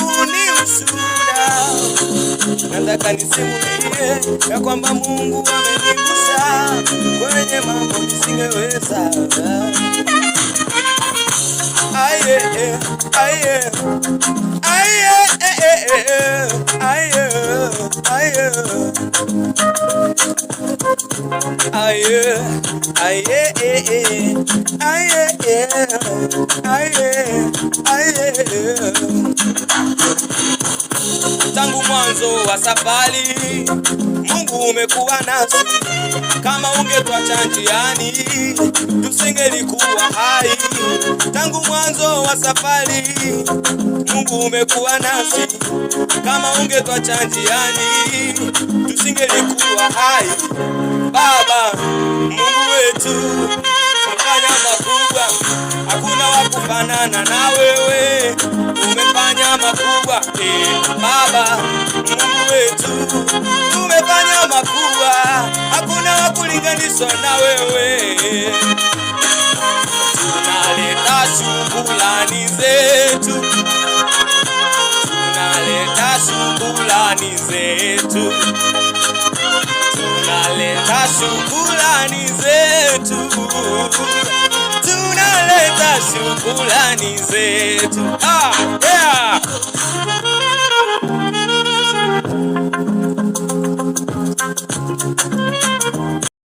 Uni ushuhuda, nataka nisimulie ya kwamba Mungu amenigusa kwenye mambo nisingeweza. Tangu mwanzo wa safari Mungu umekuwa nasi. Kama ungetuacha njiani tusingelikuwa hai. Tangu mwanzo wa safari Mungu umekuwa nasi. Kama ungetuacha njiani tusingelikuwa hai. Baba Mungu wetu umefanya makubwa, hakuna wa kufanana na wewe. Umefanya makubwa Baba Mungu wetu, umefanya makubwa, hakuna wa kulinganishwa na wewe. Tunaleta shukrani zetu, tunaleta shukrani zetu, tunaleta shukrani zetu, tunaleta shukrani zetu. Yeah.